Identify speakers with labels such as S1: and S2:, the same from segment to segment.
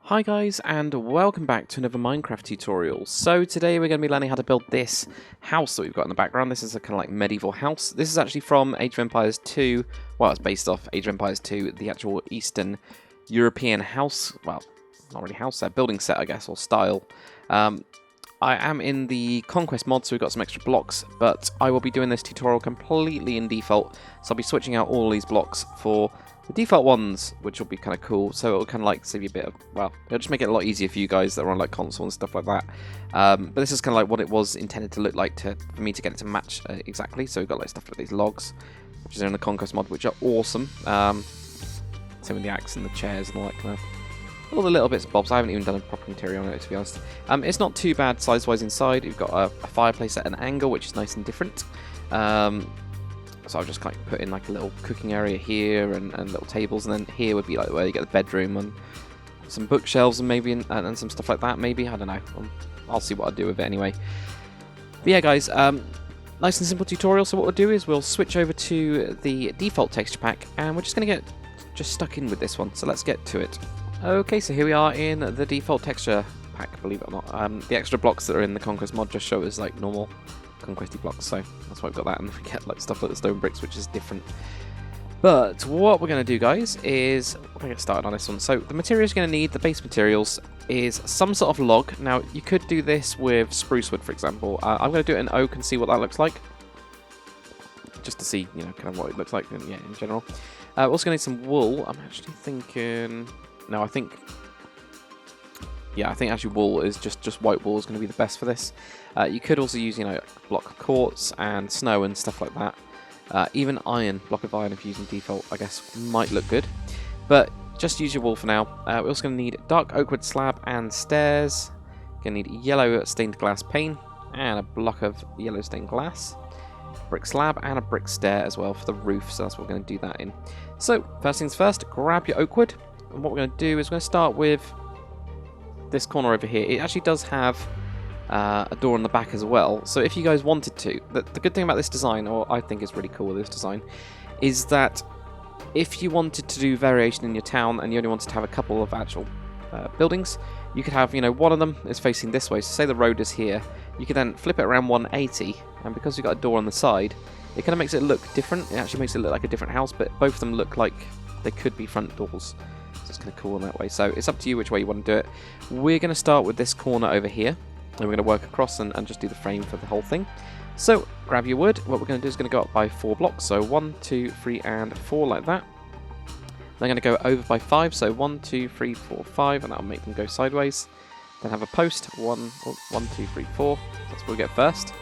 S1: Hi guys, and welcome back to another Minecraft tutorial. So today we're going to be learning how to build this house that we've got in the background. This is a kind of like medieval house. This is actually from Age of Empires 2. Well, it's based off Age of Empires 2, the actual Eastern European house. Well, not really house set, building set, I guess, or style. I am in the Conquest mod, so we've got some extra blocks, but I will be doing this tutorial completely in default. So I'll be switching out all these blocks for the default ones, which will be kind of cool. So it'll kind of like save you a bit of, well, it'll just make it a lot easier for you guys that are on like console and stuff like that. But this is kind of like what it was intended to look like for me to get it to match exactly. So we've got like stuff like these logs, which is in the Conquest mod, which are awesome. Same with the axe and the chairs and all that kind of, all the little bits and bobs. I haven't even done a proper interior on it, to be honest. It's not too bad size-wise inside. You've got a fireplace at an angle, which is nice and different. So I've just kind of put in like a little cooking area here and little tables, and then here would be like where you get the bedroom and some bookshelves and maybe and some stuff like that. Maybe, I don't know. I'll see what I do with it anyway. But yeah, guys, nice and simple tutorial. So what we'll do is we'll switch over to the default texture pack, and we're just going to get stuck in with this one. So let's get to it. Okay, so here we are in the default texture pack, believe it or not. The extra blocks that are in the Conquest mod just show us like normal Conquesty blocks, so that's why we've got that, and we get like stuff like the stone bricks, which is different. But what we're going to do, guys, is we're going to get started on this one. So the materials you're going to need, the base materials, is some sort of log. Now, you could do this with spruce wood, for example. I'm going to do it in oak and see what that looks like, just to see, you know, kind of what it looks like in general. We're also going to need some wool. I'm actually thinking... No, I think actually wool is just white wool is going to be the best for this. You could also use, you know, a block of quartz and snow and stuff like that. Even iron, block of iron if you're using default, I guess, might look good. But just use your wool for now. We're also going to need dark oak wood slab and stairs. Going to need yellow stained glass pane and a block of yellow stained glass. Brick slab and a brick stair as well for the roof, so that's what we're going to do that in. So, first things first, grab your oak wood. And what we're going to do is we're going to start with this corner over here. It actually does have a door on the back as well. So if you guys wanted to, the good thing about this design, or I think is really cool with this design, is that if you wanted to do variation in your town and you only wanted to have a couple of actual buildings, you could have, you know, one of them is facing this way. So say the road is here, you could then flip it around 180, and because you've got a door on the side, it kind of makes it look different. It actually makes it look like a different house, but both of them look like they could be front doors. So it's kind of cool in that way. So it's up to you which way you want to do it. We're going to start with this corner over here, and we're going to work across and just do the frame for the whole thing. So grab your wood. What we're going to do is going to go up by 4 blocks. So 1, 2, 3, and 4 like that. Then I'm going to go over by 5. So 1, 2, 3, 4, 5, and that'll make them go sideways. Then have a post. 1, 2, 3, 4. That's what we get first.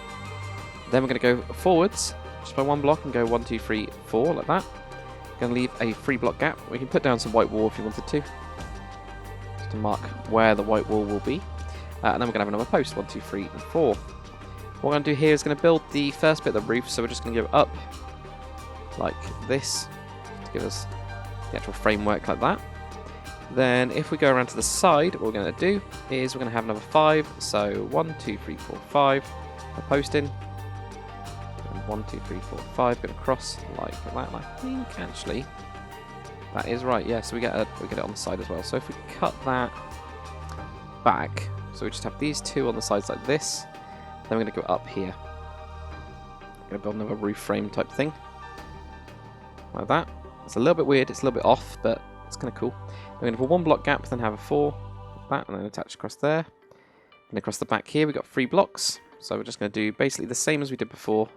S1: Then we're going to go forwards just by 1 block and go 1, 2, 3, 4 like that. Going to leave a 3 block gap. We can put down some white wall if you wanted to, just to mark where the white wall will be. And then we're going to have another post, 1, 2, 3, and 4. What we're going to do here is going to build the first bit of the roof, so we're just going to go up like this to give us the actual framework like that. Then if we go around to the side, what we're going to do is we're going to have another 5, so 1, 2, 3, 4, 5, a post in. 1, 2, 3, 4, 5, going across like that. And I think actually that is right. Yeah, so we get it on the side as well. So if we cut that back, so we just have these two on the sides like this. Then we're going to go up here. Going to build another roof frame type thing like that. It's a little bit weird. It's a little bit off, but it's kind of cool. We're going to put 1 block gap, then have a 4 like that, and then attach across there. And across the back here, we've got 3 blocks. So we're just going to do basically the same as we did before.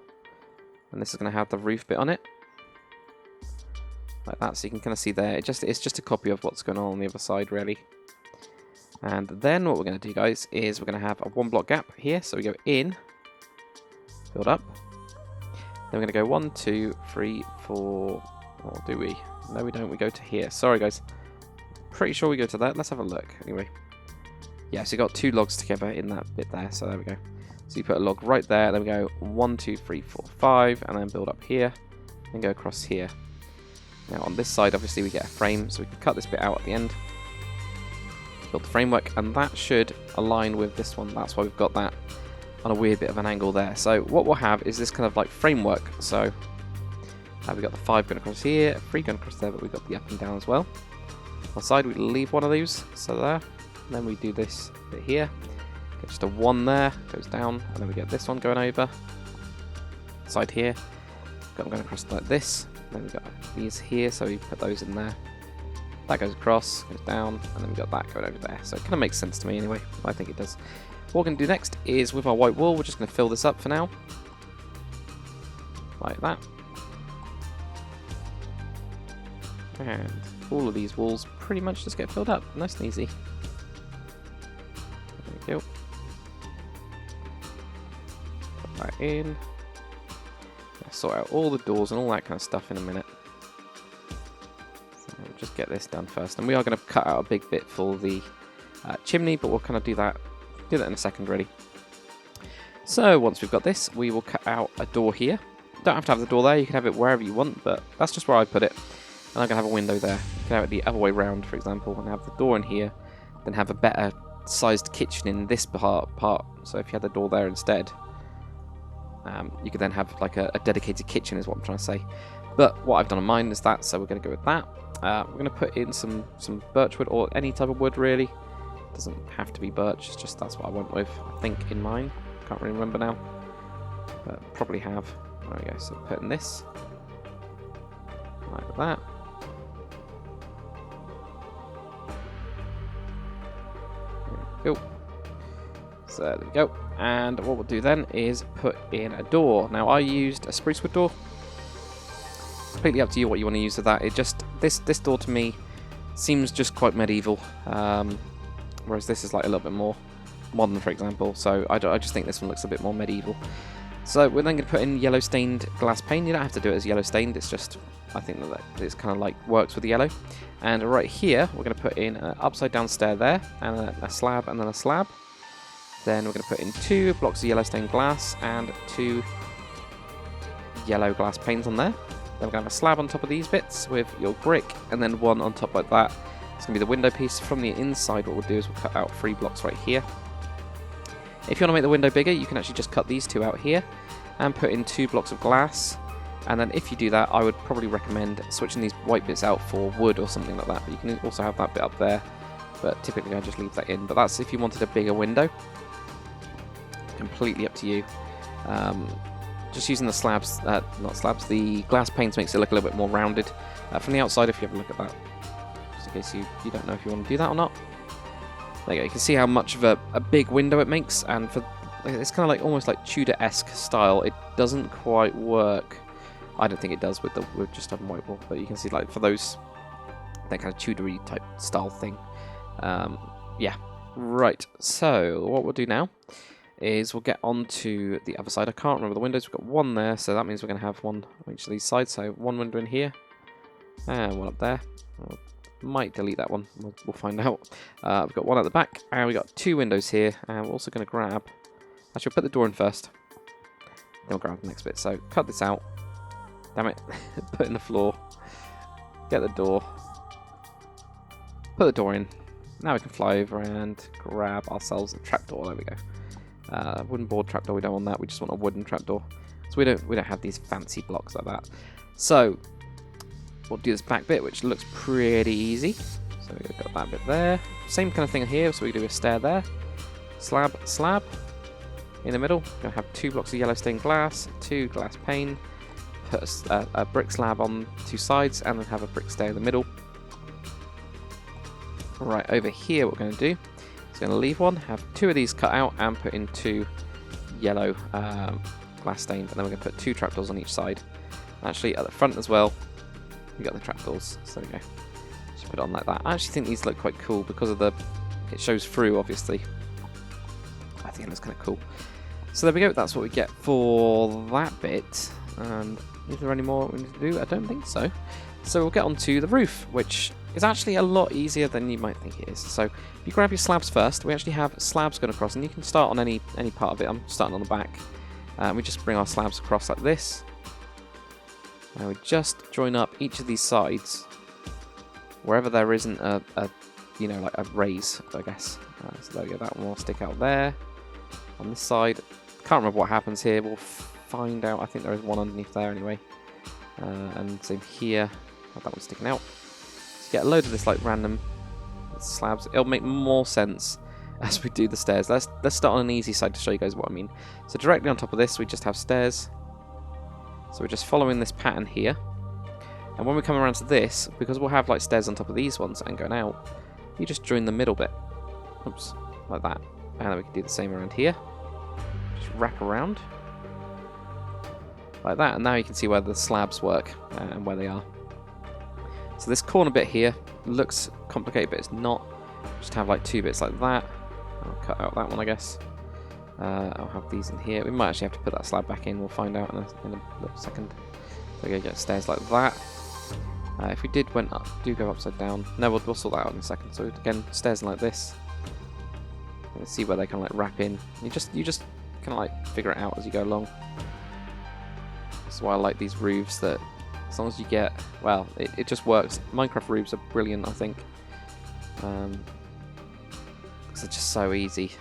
S1: And this is going to have the roof bit on it, like that, so you can kind of see there. It's just a copy of what's going on the other side, really. And then what we're going to do, guys, is we're going to have a 1 block gap here. So we go in, build up. Then we're going to go 1, 2, 3, 4. Or do we? No, we don't. We go to here. Sorry, guys. Pretty sure we go to that. Let's have a look. Anyway, yeah. So you got 2 logs together in that bit there. So there we go. So you put a log right there, then we go 1, 2, 3, 4, 5, and then build up here, and go across here. Now on this side, obviously we get a frame, so we can cut this bit out at the end, build the framework, and that should align with this one. That's why we've got that on a weird bit of an angle there. So what we'll have is this kind of like framework. So we've got the 5 going across here, 3 going across there, but we've got the up and down as well. On the side, we leave one of these, so there. and then we do this bit here. Get just a 1 there, goes down, and then we get this one going over. Side here, got them going across like this. And then we've got these here, so we put those in there. That goes across, goes down, and then we've got that going over there. So it kind of makes sense to me anyway. I think it does. What we're going to do next is with our white wool, we're just going to fill this up for now. Like that. And all of these walls pretty much just get filled up. Nice and easy. There we go. Put that in. I'll sort out all the doors and all that kind of stuff in a minute. So we'll just get this done first. And we are going to cut out a big bit for the chimney, but we'll kind of do that in a second really. So once we've got this, we will cut out a door here. Don't have to have the door there, you can have it wherever you want, but that's just where I put it. And I'm going to have a window there. You can have it the other way round, for example, and have the door in here, then have a better sized kitchen in this part. So if you had the door there instead, you could then have like a dedicated kitchen is what I'm trying to say. But what I've done on mine is that, so we're going to go with that. We're going to put in some birch wood, or any type of wood really. It doesn't have to be birch, it's just that's what I went with, I think, in mine. Can't really remember now, but probably have. There we go, so put in this, like that. There we go. So there we go. And what we'll do then is put in a door. Now I used a spruce wood door. Completely up to you what you want to use with that. It just this door to me seems just quite medieval, whereas this is like a little bit more modern, for example. So I just think this one looks a bit more medieval. So we're then going to put in yellow stained glass pane. You don't have to do it as yellow stained. It's just I think that it's kind of like works with the yellow. And right here we're going to put in an upside down stair there, and a slab, and then a slab. Then we're going to put in 2 blocks of yellow stained glass and 2 yellow glass panes on there. Then we're going to have a slab on top of these bits with your brick, and then 1 on top like that. It's going to be the window piece. From the inside, what we'll do is we'll cut out 3 blocks right here. If you want to make the window bigger, you can actually just cut these 2 out here and put in 2 blocks of glass. And then if you do that, I would probably recommend switching these white bits out for wood or something like that. But you can also have that bit up there, but typically I just leave that in. But that's if you wanted a bigger window. Completely up to you. Just using the slabs, not slabs, the glass panes makes it look a little bit more rounded. From the outside, if you have a look at that, just in case you don't know if you want to do that or not. There you go, you can see how much of a big window it makes, and for it's kind of like almost like Tudor-esque style. It doesn't quite work. I don't think it does with just having white wall, but you can see like for those, that kind of Tudor-y type style thing. Yeah, right. So what we'll do now is we'll get onto the other side. I can't remember the windows. We've got 1 there, so that means we're going to have 1 on each of these sides. So 1 window in here, and 1 up there. Might delete that one. We'll find out. We've got 1 at the back, and we've got 2 windows here. And we're also going to grab. Actually, we'll put the door in first. Then we'll grab the next bit. So cut this out. Damn it! Put in the floor. Get the door. Put the door in. Now we can fly over and grab ourselves a trapdoor. There we go. Wooden board trapdoor. We don't want that. We just want a wooden trapdoor. So we don't have these fancy blocks like that. So we'll do this back bit, which looks pretty easy. So we've got that bit there. Same kind of thing here. So we do a stair there. Slab, slab. In the middle, we're going to have 2 blocks of yellow stained glass, 2 glass pane, put a brick slab on 2 sides, and then have a brick stair in the middle. Right, over here what we're going to do is going to leave 1, have 2 of these cut out, and put in 2 yellow glass stained, and then we're going to put 2 trapdoors on each side. Actually, at the front as well, we got the trapdoors, so there we go. Just put it on like that. I actually think these look quite cool because of it shows through, obviously. I think it looks kind of cool. So there we go, that's what we get for that bit. And is there any more we need to do? I don't think so. So we'll get on to the roof, which is actually a lot easier than you might think it is. So if you grab your slabs first, we actually have slabs going across, and you can start on any part of it. I'm starting on the back. We just bring our slabs across like this. And we just join up each of these sides wherever there isn't a like a raise, I guess. So there we go, that one will stick out there. On this side, can't remember what happens here. We'll find out. I think there is one underneath there anyway. And same here. Have that one sticking out. So you get a load of this like random the slabs. It'll make more sense as we do the stairs. Let's start on an easy side to show you guys what I mean. So directly on top of this, we just have stairs. So we're just following this pattern here. And when we come around to this, because we'll have like stairs on top of these ones and going out, you just join the middle bit. Oops, like that. And then we can do the same around here. Just wrap around. Like that, and now you can see where the slabs work and where they are. So this corner bit here looks complicated, but it's not. Just have like 2 bits like that. I'll cut out that one, I guess. I'll have these in here. We might actually have to put that slab back in. We'll find out in a little second. So we're going to get stairs like that. If we do go upside down. No, we'll sort that out in a second. So again, stairs like this. You can see where they kind of like wrap in. You just kind of like figure it out as you go along. That's why I like these roofs, that as long as you get, well, it just works. Minecraft roofs are brilliant, I think. Because they're just so easy.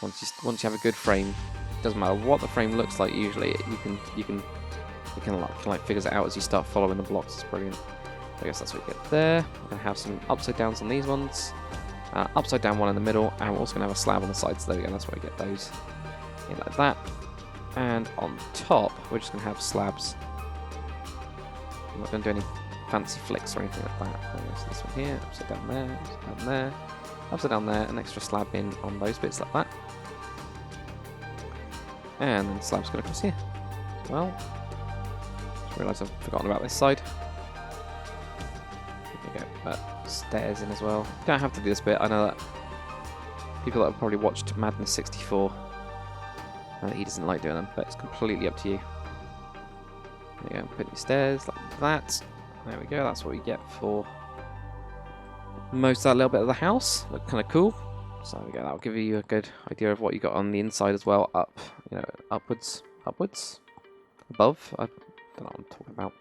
S1: Once you have a good frame, doesn't matter what the frame looks like. Usually, you can like figures it out as you start following the blocks. It's brilliant. I guess that's what you get there. We're gonna have some upside downs on these ones, upside down one in the middle, and we're also gonna have a slab on the sides. There we go. That's where we get those in like that. And on top, we're just gonna have slabs. I'm not gonna do any fancy flicks or anything like that. So this one here, upside down there, upside down there, upside down there, an extra slab in on those bits like that. And then the slab's going across here as well. Just realised I've forgotten about this side. There we go, but stairs in as well. You don't have to do this bit. I know that people that have probably watched Madness 64, he doesn't like doing them, but it's completely up to you. There you go, put your stairs like that. There we go, that's what we get for most of that little bit of the house. Look kind of cool. So there we go, that'll give you a good idea of what you got on the inside as well. Up, upwards, above. I don't know what I'm talking about.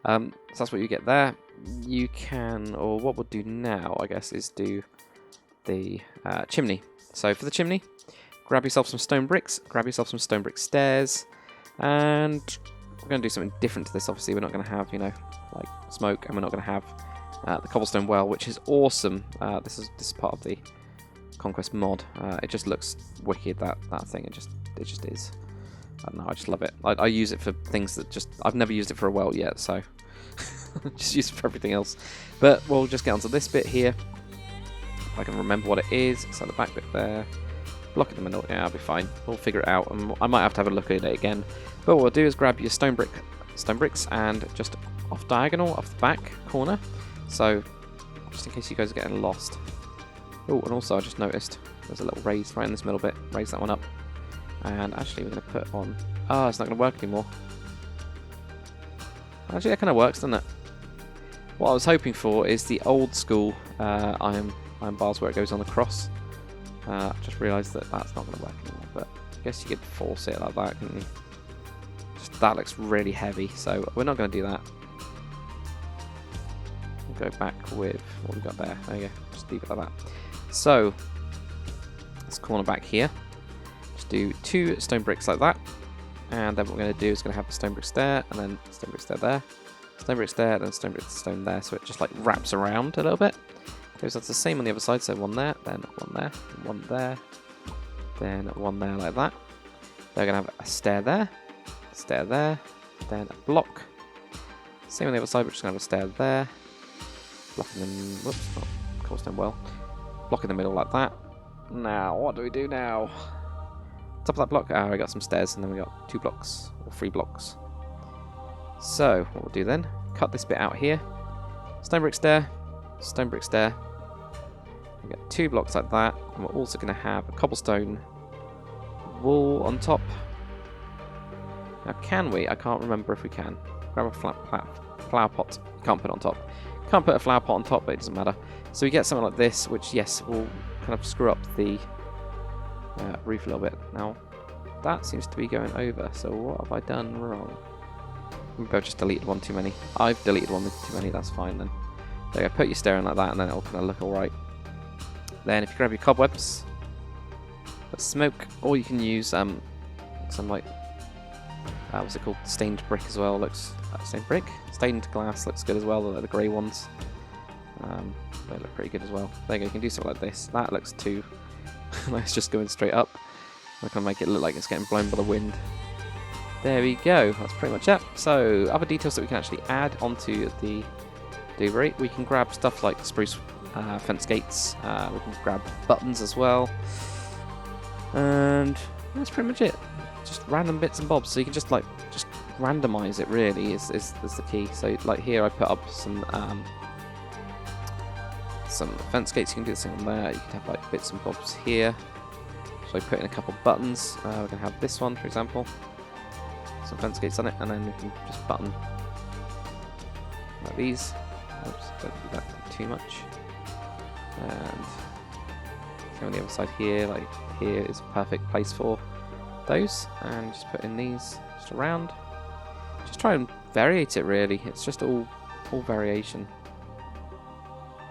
S1: So that's what you get there. You can, or what we'll do now, I guess, is do the chimney. So for the chimney, grab yourself some stone bricks, grab yourself some stone brick stairs, and we're going to do something different to this. Obviously, we're not going to have, like smoke, and we're not going to have the cobblestone well, which is awesome. This is part of the Conquest mod. It just looks wicked, that thing. It just is. I don't know, I just love it. I use it for things that I've never used it for a well yet, so just use it for everything else. But we'll just get onto this bit here. If I can remember what it is. So the back bit there. Block in the middle. Yeah, I'll be fine. We'll figure it out. And I might have to have a look at it again. But what we'll do is grab your stone bricks, and just off diagonal, off the back corner. So just in case you guys are getting lost. Oh, and also I just noticed there's a little raise right in this middle bit. Raise that one up. And actually we're going to put on... Oh, it's not going to work anymore. Actually, that kind of works, doesn't it? What I was hoping for is the old school iron bars where it goes on the cross. Just realised that that's not going to work anymore. But I guess you could force it like that, couldn't you? Just, that looks really heavy, so we're not going to do that. We'll go back with what we got there. There you go. Just leave it like that. So, this corner back here, just do 2 stone bricks like that, and then what we're going to do is going to have the stone brick stair, and then stone brick stair there, stone brick stair, then stone brick stone there, so it just like wraps around a little bit. Okay, so that's the same on the other side, so one there, then one there, one there, then one there like that. They're going to have a stair there, then a block. Same on the other side, we're just going to have a stair there, block in the, whoops, not cobblestone well. Block in the middle like that. Now, what do we do now? Top of that block, we got some stairs, and then we got 2 blocks, or 3 blocks. So, what we'll do then, cut this bit out here. Stone brick stair, stone brick stair. We got 2 blocks like that, and we're also going to have a cobblestone wall on top. Now, can we? I can't remember if we can. Grab a flower pot. You can't put it on top. Can't put a flower pot on top, but it doesn't matter. So we get something like this, which, yes, will kind of screw up the roof a little bit. Now, that seems to be going over, so what have I done wrong? Maybe I've just deleted one too many. I've deleted one too many, that's fine then. There you go, put your stair in like that, and then it'll kind of look alright. Then if you grab your cobwebs, put smoke, or you can use some like, what's it called, stained brick as well. Looks stained brick, stained glass looks good as well. The grey ones. They look pretty good as well. There you go, you can do something like this. That looks too... It's just going straight up. I'm going to make it look like it's getting blown by the wind. There we go, that's pretty much it. So, other details that we can actually add onto the Doobery. We can grab stuff like spruce fence gates. We can grab buttons as well. And that's pretty much it. Just random bits and bobs. So you can just randomize it, really, is the key. So like here I put up some fence gates. You can do the same on there. You can have like bits and bobs here. So I put in a couple buttons. We're going to have this one, for example. Some fence gates on it, and then we can just button like these. Oops, don't do that too much. And on the other side here, like here is a perfect place for those, and just put in these just around. Just try and variate it, really. It's just all variation.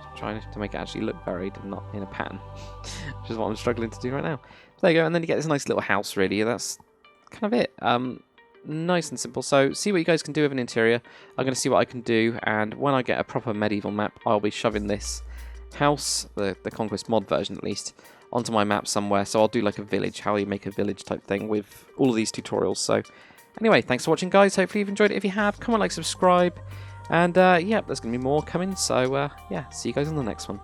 S1: Just trying to make it actually look varied and not in a pattern, which is what I'm struggling to do right now. So there you go, and then you get this nice little house, really. That's kind of it. Nice and simple. So see what you guys can do with an interior. I'm going to see what I can do, and when I get a proper medieval map, I'll be shoving this house, the Conquest mod version at least, onto my map somewhere. So I'll do like a village, how you make a village type thing with all of these tutorials. So anyway, thanks for watching, guys. Hopefully you've enjoyed it. If you have, come on, like, subscribe, and yeah, there's going to be more coming. So yeah, see you guys on the next one.